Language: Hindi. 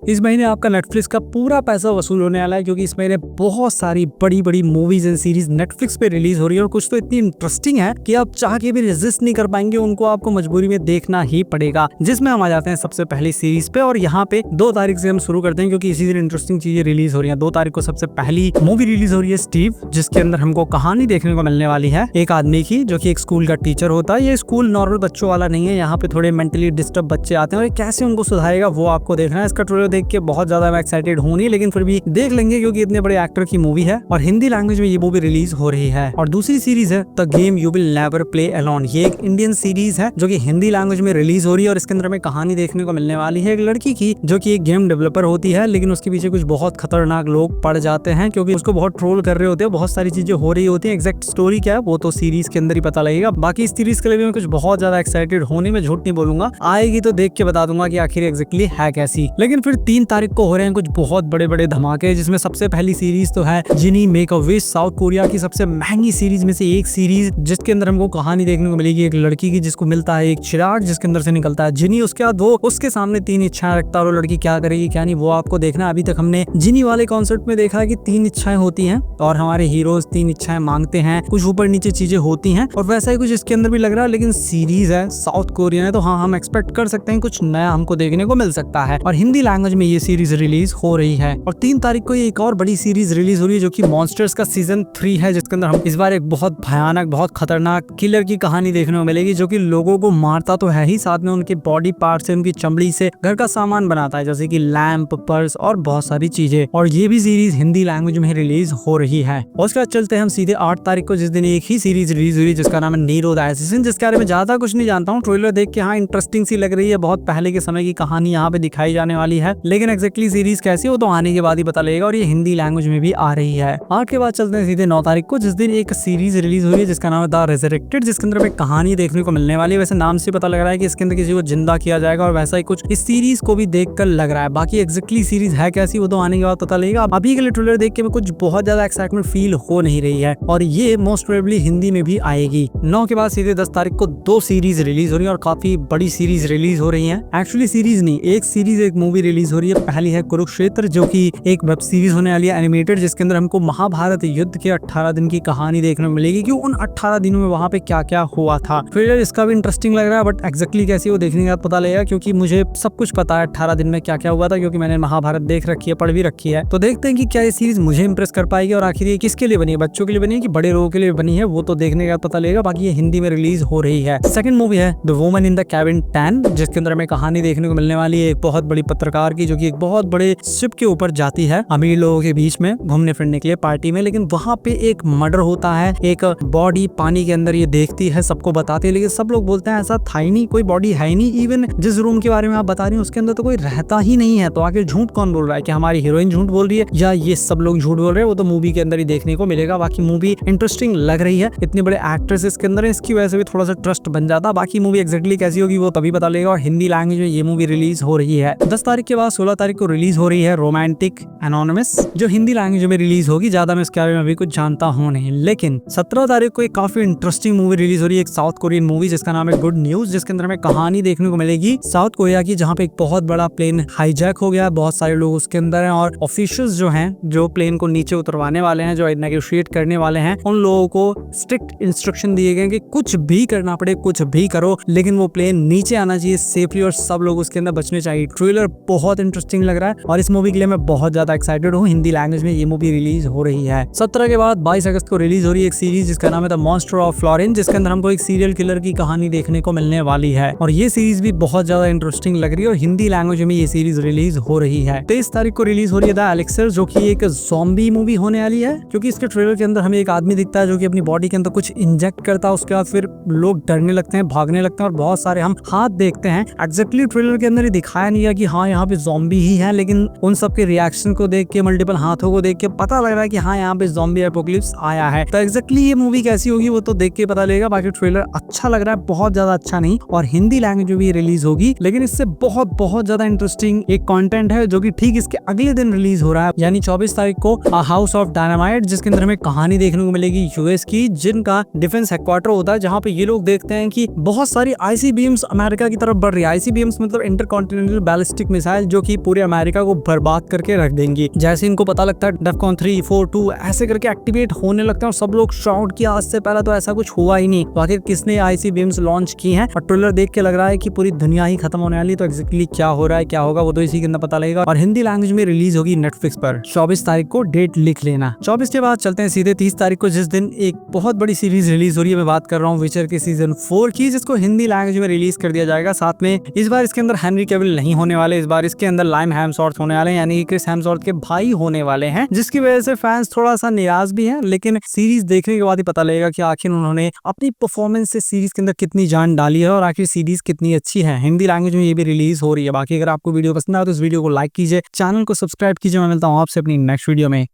इस महीने आपका नेटफ्लिक्स का पूरा पैसा वसूल होने वाला है, क्योंकि इस महीने बहुत सारी बड़ी बड़ी मूवीज एंड सीरीज नेटफ्लिक्स पे रिलीज हो रही है और कुछ तो इतनी इंटरेस्टिंग है कि आप चाह के भी रेजिस्ट नहीं कर पाएंगे, उनको आपको मजबूरी में देखना ही पड़ेगा। जिसमें हम आ जाते हैं सबसे पहली सीरीज पे, और यहाँ पे 2 तारीख से हम शुरू करते हैं क्योंकि इसी दिन इंटरेस्टिंग चीजें रिलीज हो रही है। 2 तारीख को सबसे पहली मूवी रिलीज हो रही है स्टीव, जिसके अंदर हमको कहानी देखने को मिलने वाली है एक आदमी की जो की एक स्कूल का टीचर होता है। ये स्कूल नॉर्मल बच्चों वाला नहीं है, यहाँ पे थोड़े मेंटली डिस्टर्ब बच्चे आते हैं और कैसे उनको सुधारेगा वो आपको देखना है। इसका ट्रेलर देख के बहुत ज्यादा मैं एक्साइटेड हूं नहीं, लेकिन फिर भी देख लेंगे क्योंकि इतने बड़े एक्टर की मूवी है और हिंदी लैंग्वेज में ये मूवी रिलीज हो रही है। और दूसरी सीरीज है the game you will never play alone. ये एक इंडियन सीरीज है जो कि हिंदी लैंग्वेज में रिलीज हो रही है और इसके अंदर हमें कहानी देखने को मिलने वाली है एक लड़की की जो कि एक गेम डेवलपर होती है, लेकिन उसके पीछे कुछ बहुत खतरनाक लोग पड़ जाते हैं क्योंकि उसको बहुत ट्रोल कर रहे होते हैं, बहुत सारी चीजें हो रही होती है। एग्जैक्ट स्टोरी क्या है वो तो सीरीज के अंदर ही पता लगेगा। बाकी इस सीरीज के लिए भी मैं कुछ बहुत ज्यादा एक्साइटेड होने में झूठ नहीं बोलूंगा, आएगी तो देख के बता दूंगा कि आखिर एग्जैक्टली है कैसी। लेकिन फिर 3 तारीख को हो रहे हैं कुछ बहुत बड़े बड़े धमाके, जिसमें सबसे पहली सीरीज तो है genie make a wish, South Korea की सबसे महंगी सीरीज में से एक सीरीज, जिसके अंदर हमको कहानी देखने को मिलेगी एक लड़की की जिसको मिलता है एक चिराग जिसके अंदर से निकलता है जिनी। उसके बाद वो उसके सामने 3 इच्छाएं रखता है और वो लड़की क्या करेगी क्या नहीं वो आपको देखना है। अभी तक हमने जिनी वाले कॉन्सेप्ट में देखा है कि 3 इच्छाएं होती हैं और हमारे हीरोज 3 इच्छाएं मांगते हैं, कुछ ऊपर नीचे चीजें होती हैं और वैसा ही कुछ इसके अंदर भी लग रहा है। लेकिन सीरीज है साउथ कोरिया है तो हाँ हम एक्सपेक्ट कर सकते हैं कुछ नया हमको देखने को मिल सकता है। और हिंदी लैंग्वेज में ये सीरीज रिलीज हो रही है। और 3 तारीख को ये एक और बड़ी सीरीज रिलीज हो रही है जो कि मॉन्स्टर्स का सीजन 3 है, जिसके अंदर हम इस बार एक बहुत भयानक बहुत खतरनाक किलर की कहानी देखने को मिलेगी जो कि लोगों को मारता तो है ही, साथ में उनके बॉडी पार्ट से उनकी चमड़ी से घर का सामान बनाता है जैसे कि लैंप, पर्स और बहुत सारी चीजें। और ये भी सीरीज हिंदी लैंग्वेज में रिलीज हो रही है। और उसके बाद चलते हैं हम सीधे 8 तारीख को, जिस दिन एक ही सीरीज रिलीज हुई जिसका नाम है नीरो द असैसिन, जिसके बारे में ज्यादा कुछ नहीं जानता हूँ। ट्रेलर देख के हाँ इंटरेस्टिंग सी लग रही है, बहुत पहले के समय की कहानी यहाँ पे दिखाई जाने वाली है, लेकिन एक्जैक्टली सीरीज कैसी हो तो आने के बाद ही पता लगेगा। और ये हिंदी लैंग्वेज में भी आ रही है। 8 के बाद चलते हैं सीधे 9 तारीख को, जिस दिन एक सीरीज रिलीज हुई है जिसका नाम है द रेजरेक्टेड, जिसके अंदर हमें कहानी देखने को मिलने वाली है। वैसे नाम से पता लग रहा है कि इसके अंदर किसी को जिंदा किया जाएगा और वैसा ही कुछ इस सीरीज को भी देखकर लग रहा है। बाकी एक्जैक्टली सीरीज है कैसी वो तो आने के बाद पता लगेगा। अभी के लिए ट्रेलर देख के मैं कुछ बहुत ज्यादा एक्साइटमेंट फील हो नहीं रही है और ये मोस्ट प्रोबेबली हिंदी में भी आएगी। 9 के बाद सीधे 10 तारीख को 2 सीरीज रिलीज हो रही है और काफी बड़ी सीरीज रिलीज हो रही है। एक्चुअली सीरीज नहीं, एक सीरीज एक मूवी रिलीज हो रही है। पहली है कुरुक्षेत्र जो की एक वेब सीरीज होने वाली है एनिमेटेड, जिसके अंदर हमको महाभारत युद्ध के 18 दिन की कहानी देखने को मिलेगी कि उन 18 दिनों में वहां पे क्या क्या हुआ था। ट्रेलर इसका भी इंटरेस्टिंग लग रहा है, बट एक्जैक्टली कैसी वो देखने के बाद पता लगेगा क्योंकि मुझे सब कुछ पता है 18 दिन में क्या क्या हुआ था, क्योंकि मैंने महाभारत देख रखी है, पढ़ भी रखी है। तो देखते हैं कि क्या ये सीरीज मुझे इंप्रेस कर पाएगी और आखिर ये किसके लिए बनी है, बच्चों के लिए बनी है कि बड़े लोगों के लिए बनी है, वो तो देखने के बाद पता लगेगा। बाकी ये हिंदी में रिलीज हो रही है। सेकंड मूवी है the woman in the cabin 10, जिसके अंदर हमें कहानी देखने को मिलने वाली है एक बहुत बड़ी पत्रकार की जो कि एक बहुत बड़े शिप के ऊपर जाती है अमीर लोगों के बीच में घूमने फिरने के लिए पार्टी में, लेकिन वहां पे एक मर्डर होता है। एक बॉडी पानी के अंदर ये देखती है, सबको बताती है, लेकिन सब लोग बोलते हैं ऐसा था ही नहीं, कोई बॉडी है ही नहीं। इवन जिस रूम के बारे में आप बता रही हैं उसके अंदर तो कोई रहता ही नहीं है। तो आखिर झूठ कौन बोल रहा है, कि हमारी हीरोइन झूठ बोल रही है या ये सब लोग झूठ बोल रहे हैं, वो तो मूवी के अंदर ही देखने को मिलेगा। बाकी मूवी इंटरेस्टिंग लग रही है, इतने बड़े एक्टर्स इसके अंदर है, इसकी वजह से भी थोड़ा सा ट्रस्ट बन जाता। बाकी मूवी एक्जैक्टली कैसी होगी वो तभी पता लगेगा। और हिंदी लैंग्वेज में ये मूवी रिलीज हो रही है। 10 तारीख के बाद 16 तारीख को रिलीज हो रही है रोमांटिक एनोनिमस, जो हिंदी लैंग्वेज में रिलीज होगी। ज्यादा मैं इसके बारे में अभी कुछ जानता हूँ नहीं, लेकिन 17 तारीख को एक काफी इंटरेस्टिंग मूवी रिलीज हो रही है, एक साउथ कोरियन मूवी जिसका नाम है गुड न्यूज, जिसके अंदर हमें कहानी देखने को मिलेगी साउथ कोरिया की, जहाँ पे एक बहुत बड़ा प्लेन हाईजैक हो गया, बहुत सारे लोग उसके अंदर हैं और ऑफिशियल्स जो हैं जो प्लेन को नीचे उतरवाने वाले हैं, जो नेगोशिएट करने वाले हैं, उन लोगों को स्ट्रिक्ट इंस्ट्रक्शन दिए गए कि कुछ भी करना पड़े कुछ भी करो, लेकिन वो प्लेन नीचे आना चाहिए सेफली और सब लोग उसके अंदर बचने चाहिए। ट्रेलर बहुत इंटरेस्टिंग लग रहा है और इस मूवी के लिए मैं बहुत ज्यादा एक्साइटेड हूँ। हिंदी लैंग्वेज में ये मूवी रिलीज हो रही है। 17 के बाद 22 अगस्त को रिलीज हो रही है एक सीरीज जिसका नाम है द मॉन्स्टर ऑफ फ्लोरेंस, जिसके अंदर हमको एक सीरियल किलर की कहानी देखने को मिलने वाली है और ये सीरीज भी बहुत ज्यादा इंटरेस्टिंग लग रही है और हिंदी लैंग्वेज में ये सीरीज रिलीज हो रही है। 23 तारीख को रिलीज हो रही है द एलेक्सर, जो कि एक ज़ॉम्बी मूवी होने वाली है, क्योंकि इसके ट्रेलर के अंदर हमें एक आदमी दिखता है जो कि अपनी बॉडी के अंदर कुछ इंजेक्ट करता है, उसके बाद फिर लोग डरने लगते हैं, भागने लगते हैं और बहुत सारे हम हाथ देखते हैं। एक्जैक्टली ट्रेलर के अंदर ही दिखाया नहीं है कि हाँ यहाँ पे ज़ॉम्बी ही है, लेकिन उन सब के रिएक्शन को देख के, मल्टीपल हाथों को देख के पता लग रहा है कि हाँ यहाँ पे ज़ॉम्बी एपोकलिप्स आया है। तो एक्जैक्टली ये मूवी कैसी होगी वो तो देख के पता लगेगा। बाकी ट्रेलर अच्छा लग रहा है, बहुत ज्यादा अच्छा नहीं, और हिंदी लैंग्वेज में भी रिलीज होगी, लेकिन इससे बहुत ज्यादा इंटरेस्टिंग एक कंटेंट है जो कि ठीक इसके अगले दिन रिलीज हो रहा है, यानी 24 तारीख को अ हाउस ऑफ डायनामाइट, जिसके अंदर हमें कहानी देखने को मिलेगी यूएस की, जिनका डिफेंस हेडक्वार्टर होता है, जहाँ पे ये लोग देखते हैं कि बहुत सारी आईसीबीएम्स अमेरिका की तरफ बढ़ रही है। आईसीबीएम्स मतलब इंटरकॉन्टिनेंटल बैलिस्टिक मिसाइल, जो कि पूरे अमेरिका को बर्बाद करके रख देंगी। जैसे इनको पता लगता है डेफकॉन 3, 4, 2 ऐसे करके एक्टिवेट होने लगते हैं और सब लोग शाउट किया, आज से पहले तो ऐसा कुछ हुआ ही नहीं, तो आखिर किसने आईसी बीम्स लॉन्च की हैं। और ट्रेलर देख के लग रहा है कि पूरी दुनिया ही खत्म होने वाली, तो एक्जेक्टली क्या हो रहा है क्या होगा वो तो इसी के अंदर पता लगेगा। और हिंदी लैंग्वेज में रिलीज होगी नेटफ्लिक्स पर 24 तारीख को, डेट लिख लेना। 24 के बाद चलते हैं सीधे 30 तारीख को, जिस दिन एक बहुत बड़ी सीरीज रिलीज हो रही है। मैं बात कर रहा हूँ विचर के सीजन 4 की, जिसको हिंदी लैंग्वेज में रिलीज कर दिया जाएगा। साथ में इस बार इसके अंदर हेनरी कैविल नहीं होने वाले, इस बार इसके अंदर लाइम हेम्सवर्थ होने वाले हैं, यानी कि क्रिस हेम्सवर्थ के भाई होने वाले हैं, जिसकी वजह से फैंस थोड़ा सा निराश भी हैं। लेकिन सीरीज देखने के बाद ही पता लगेगा कि आखिर उन्होंने अपनी परफॉर्मेंस से सीरीज के अंदर कितनी जान डाली है और आखिर सीरीज कितनी अच्छी है। हिंदी लैंग्वेज में ये भी रिलीज हो रही है। बाकी अगर आपको वीडियो पसंद आए तो इस वीडियो को लाइक कीजिए, चैनल को सब्सक्राइब कीजिए। मैं मिलता हूँ आपसे अपनी नेक्स्ट वीडियो में।